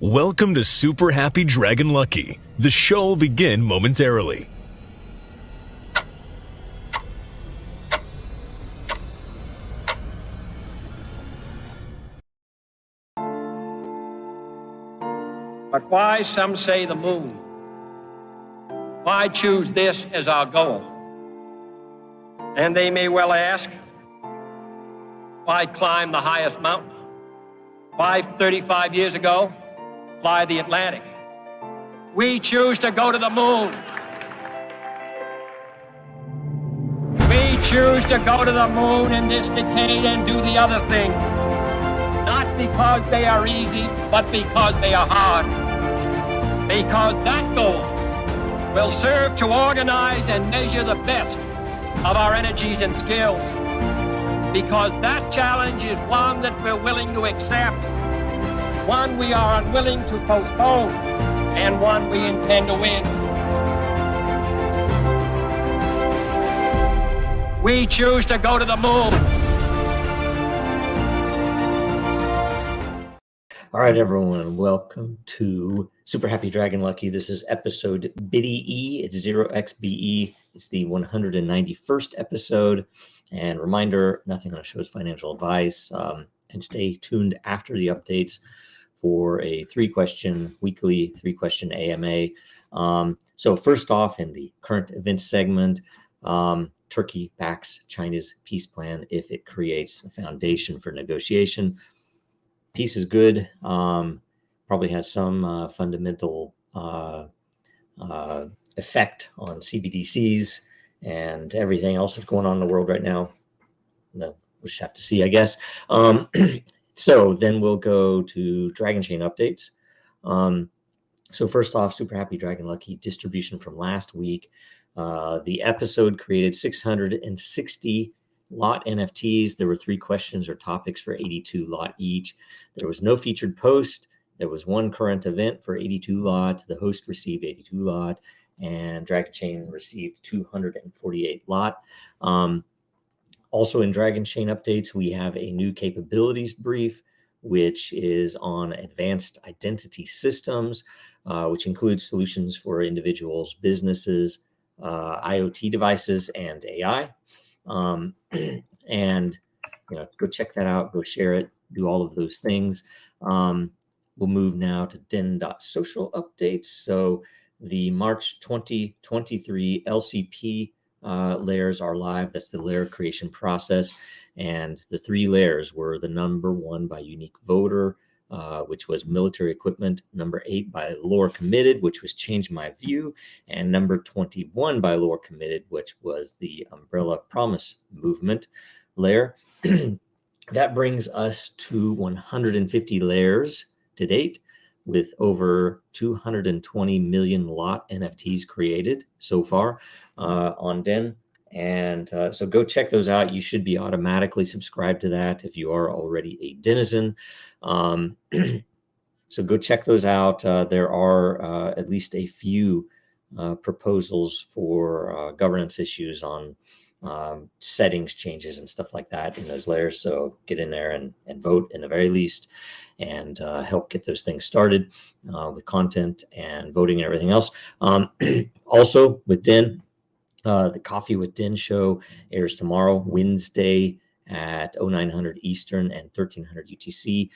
Welcome to Super Happy Dragon Lucky. The show will begin momentarily. But why, some say, the moon? Why choose this as our goal? And they may well ask, why climb the highest mountain? Why, 35 years ago, fly the Atlantic? We choose to go to the moon. We choose to go to the moon in this decade and do the other things. Not because they are easy, but because they are hard. Because that goal will serve to organize and measure the best of our energies and skills. Because that challenge is one that we're willing to accept, one we are unwilling to postpone, and one we intend to win. We choose to go to the moon. All right, everyone, welcome to Super Happy Dragon Lucky. This is episode BDE. It's 0xbe. It's the 191st episode. And reminder, nothing on the show is financial advice. And stay tuned after the updates for a weekly three-question AMA. So first off, in the current events segment, Turkey backs China's peace plan if it creates the foundation for negotiation. Peace is good. Probably has some fundamental effect on CBDCs and everything else that's going on in the world right now. No, we'll just have to see, I guess. So then we'll go to Dragonchain updates. So first off, Super Happy Dragon Lucky distribution from last week. The episode created 660 lot NFTs. There were 3 questions or topics for 82 lot each. There was no featured post. There was 1 current event for 82 lot. The host received 82 lot, and Dragonchain received 248 lot. Also in Dragonchain updates, we have a new capabilities brief, which is on advanced identity systems, which includes solutions for individuals, businesses, IoT devices, and AI. And go check that out, go share it, do all of those things. We'll move now to Den.Social updates. So the March 2023 LCP layers are live. That's the layer creation process. And the 3 layers were the number 1 by unique voter, which was military equipment, number 8 by lore committed, which was change my view, and number 21 by lore committed, which was the umbrella promise movement layer. That brings us to 150 layers to date, with over 220 million lot NFTs created so far on Den. And so go check those out. You should be automatically subscribed to that if you are already a denizen. So go check those out. There are at least a few proposals for governance issues on settings changes and stuff like that in those layers. So get in there and vote in the very least, and help get those things started with content and voting and everything else. Also with Den, the Coffee with Den show airs tomorrow, Wednesday at 0900 Eastern and 1300 UTC.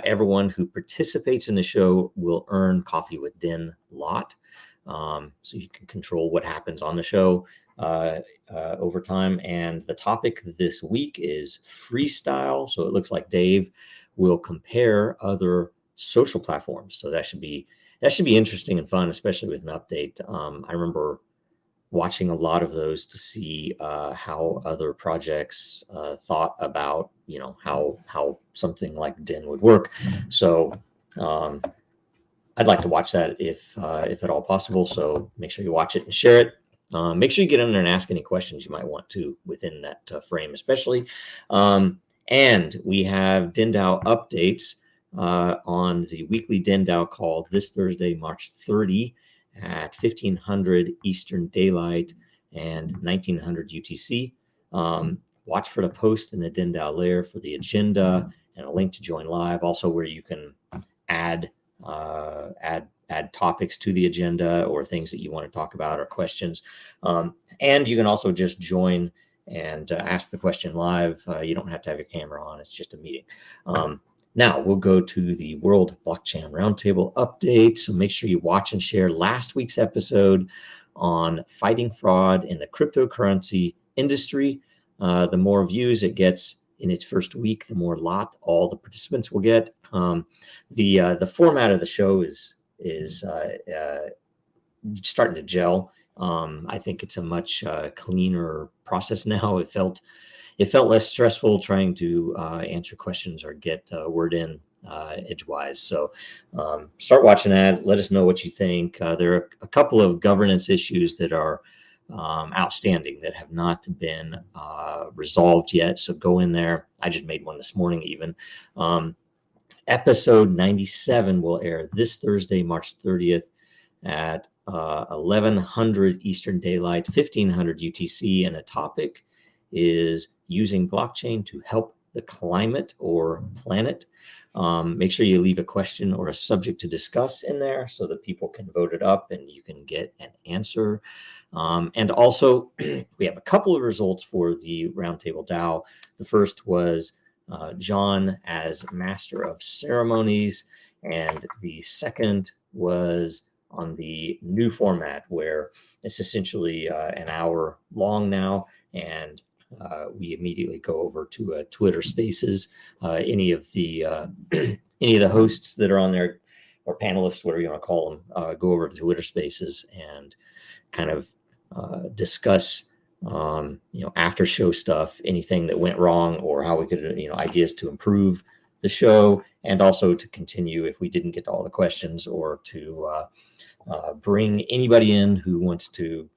Everyone who participates in the show will earn Coffee with Den lot. So you can control what happens on the show over time. And the topic this week is freestyle. So it looks like Dave will compare other social platforms. So that should be interesting and fun, especially with an update. I remember watching a lot of those to see how other projects thought about, how something like Den would work. So I'd like to watch that if at all possible. So make sure you watch it and share it. Make sure you get in there and ask any questions you might want to within that frame, especially. And we have DENDAO updates on the weekly DENDAO call this Thursday, March 30 at 1500 Eastern Daylight and 1900 UTC. Watch for the post in the DENDAO layer for the agenda and a link to join live, also where you can add add topics to the agenda or things that you want to talk about or questions. And you can also just join and ask the question live. You don't have to have your camera on. It's just a meeting. Now we'll go to the World Blockchain Roundtable update. So make sure you watch and share last week's episode on fighting fraud in the cryptocurrency industry. The more views it gets in its first week, the more all the participants will get. The format of the show is starting to gel. I think it's a much cleaner process now. It felt less stressful trying to answer questions or get word in edgewise. So start watching that. Let us know what you think. There are a couple of governance issues that are outstanding that have not been resolved yet. So go in there. I just made one this morning even. Episode 97 will air this Thursday, March 30th at 1100 Eastern Daylight, 1500 UTC. And the topic is using blockchain to help the climate or planet. Make sure you leave a question or a subject to discuss in there so that people can vote it up and you can get an answer. And also, we have a couple of results for the Roundtable DAO. The first was John as Master of Ceremonies, and the second was on the new format where it's essentially an hour long now, and we immediately go over to Twitter Spaces. Any of the hosts that are on there, or panelists, whatever you want to call them, go over to Twitter Spaces and kind of discuss after show stuff, anything that went wrong or how we could, ideas to improve the show, and also to continue if we didn't get to all the questions, or to bring anybody in who wants to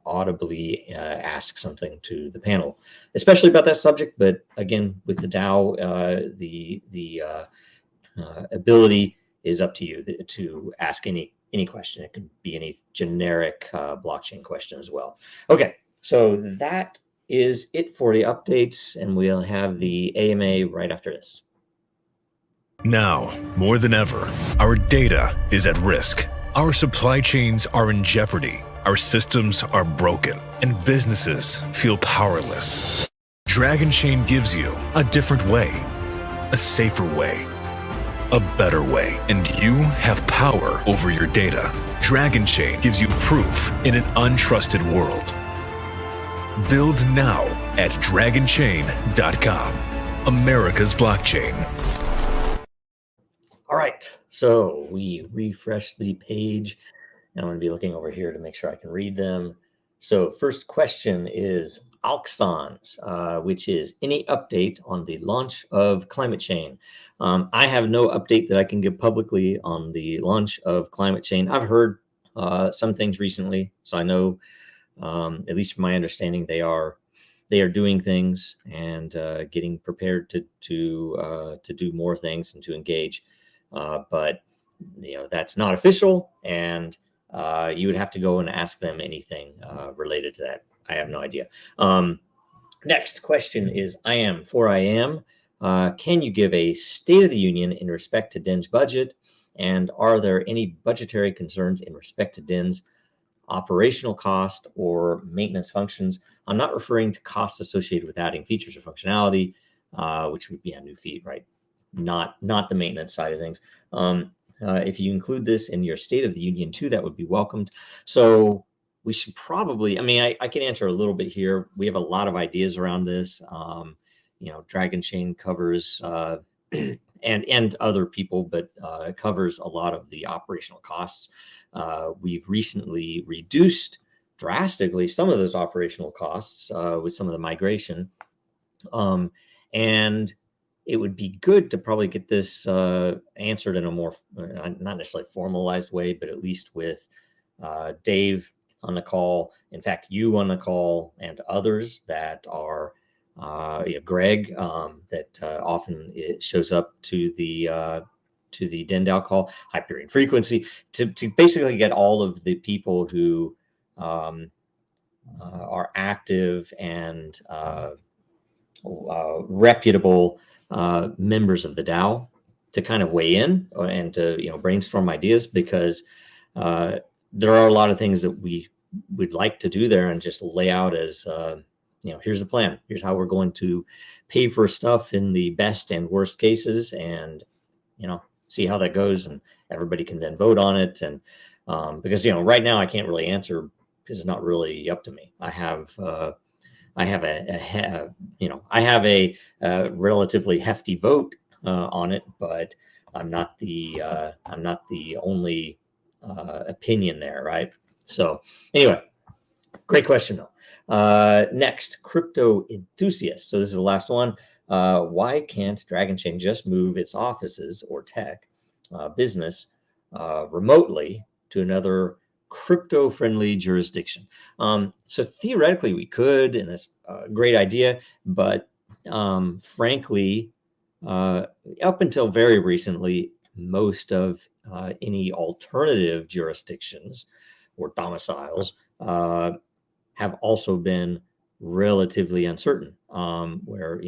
audibly ask something to the panel, especially about that subject. But again, with the DAO, the ability is up to you to ask any question. It could be any generic blockchain question as well. Okay, so that is it for the updates, and we'll have the AMA right after this. Now, more than ever, our data is at risk. Our supply chains are in jeopardy. Our systems are broken, and businesses feel powerless. Dragonchain gives you a different way, a safer way, a better way, and you have power over your data. Dragonchain gives you proof in an untrusted world. Build now at Dragonchain.com, America's blockchain. All right, so we refresh the page, and I'm going to be looking over here to make sure I can read them. So first question is Alxon's, which is any update on the launch of ClimateChain? I have no update that I can give publicly on the launch of ClimateChain. I've heard some things recently, so I know, at least from my understanding, they are doing things and getting prepared to do more things and to engage. But that's not official, and you would have to go and ask them anything related to that. I have no idea. Next question is I am. Can you give a State of the Union in respect to DEN's budget? And are there any budgetary concerns in respect to DEN's operational cost or maintenance functions? I'm not referring to costs associated with adding features or functionality, which would be a new feed, right? Not the maintenance side of things. If you include this in your State of the Union too, that would be welcomed. So we should probably, I can answer a little bit here. We have a lot of ideas around this. Dragonchain covers, and other people, but it covers a lot of the operational costs. We've recently reduced drastically some of those operational costs with some of the migration. And it would be good to probably get this answered in a more, not necessarily formalized way, but at least with Dave on the call. In fact, you on the call, and others that are, Greg, that often it shows up to the DENDAO call, Hyperion Frequency, to basically get all of the people who are active and reputable members of the DAO kind of weigh in and to brainstorm ideas, because there are a lot of things that we'd like to do there and just lay out as here's the plan. Here's how we're going to pay for stuff in the best and worst cases, and see how that goes, and everybody can then vote on it. And because right now I can't really answer because it's not really up to me. I have a relatively hefty vote on it, but I'm not the only opinion there, right? So anyway, great question though. Next, crypto enthusiasts. So this is the last one. Why can't Dragonchain just move its offices or tech business remotely to another crypto-friendly jurisdiction? So theoretically we could, and it's a great idea, but frankly, up until very recently, most of any alternative jurisdictions or domiciles have also been relatively uncertain, where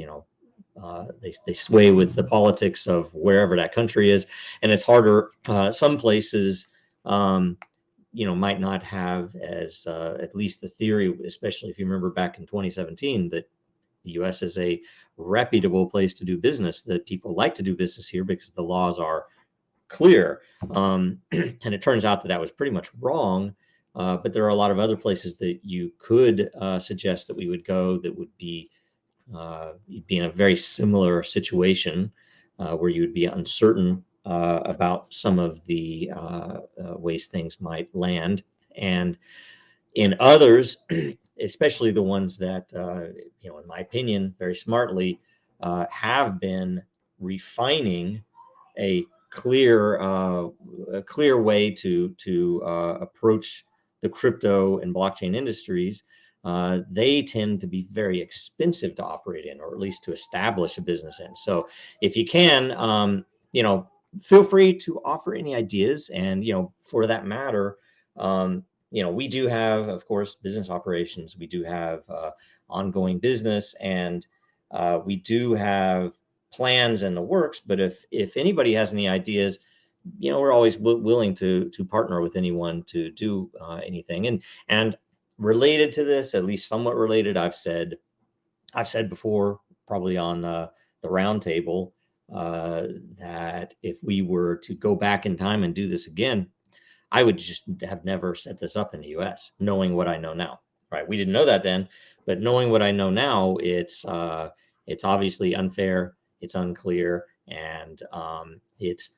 they sway with the politics of wherever that country is, and it's harder. Some places might not have as at least the theory, especially if you remember back in 2017, that the U.S. is a reputable place to do business, that people like to do business here because the laws are clear. And it turns out that that was pretty much wrong. But there are a lot of other places that you could suggest that we would go that would be you'd be in a very similar situation where you would be uncertain about some of the ways things might land. And in others, especially the ones that, in my opinion, very smartly have been refining a clear way to approach the crypto and blockchain industries, they tend to be very expensive to operate in, or at least to establish a business in. So if you can, feel free to offer any ideas. And, for that matter, we do have, of course, business operations. We do have ongoing business, and we do have plans in the works. But if anybody has any ideas, we're always willing to partner with anyone to do anything. And related to this, at least somewhat related, I've said before, probably on the roundtable, that if we were to go back in time and do this again, I would just have never set this up in the U.S., knowing what I know now. Right? We didn't know that then, but knowing what I know now, it's obviously unfair, it's unclear, and it's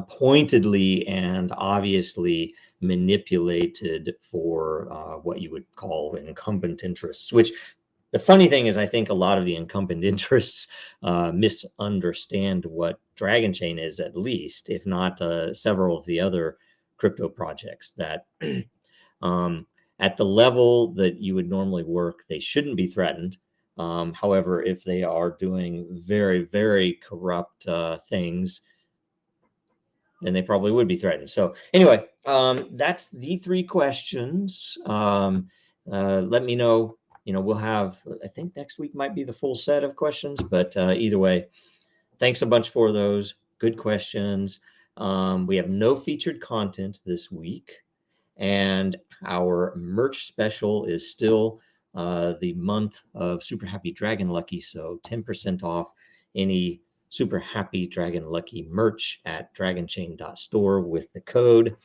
pointedly and obviously manipulated for what you would call incumbent interests, which the funny thing is, I think a lot of the incumbent interests misunderstand what Dragonchain is, at least, if not several of the other crypto projects that at the level that you would normally work, they shouldn't be threatened. However, if they are doing very, very corrupt things, then they probably would be threatened. So anyway, that's the 3 questions. Let me know. We'll have, I think next week might be the full set of questions, but either way, thanks a bunch for those. Good questions. We have no featured content this week, and our merch special is still the month of Super Happy Dragon Lucky. So 10% off any Super Happy Dragon Lucky merch at dragonchain.store with the code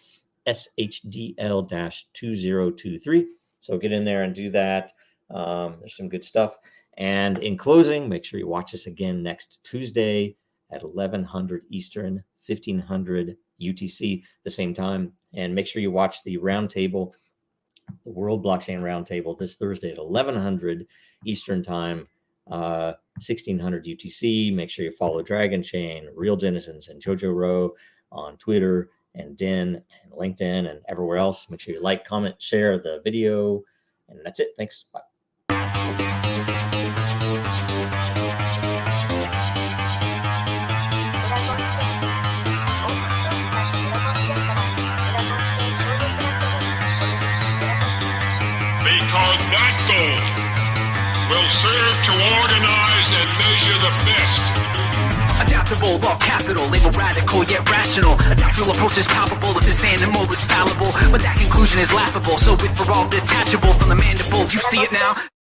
SHDL 2023. So get in there and do that. There's some good stuff. And in closing, make sure you watch us again next Tuesday at 1100 Eastern, 1500 UTC, the same time. And make sure you watch the roundtable, the World Blockchain Roundtable, this Thursday at 1100 Eastern time, 1600 UTC. Make sure you follow Dragonchain, Real Denizens, and Jojo Row on Twitter and Den and LinkedIn and everywhere else. Make sure you like, comment, share the video. And that's it. Thanks. Bye. Because that goal will serve to organize and measure the best. adaptable, all capital, label radical yet rational. A tactical approach is palpable if this animal is fallible, but that conclusion is laughable. So with for all detachable from the mandible, you see it now.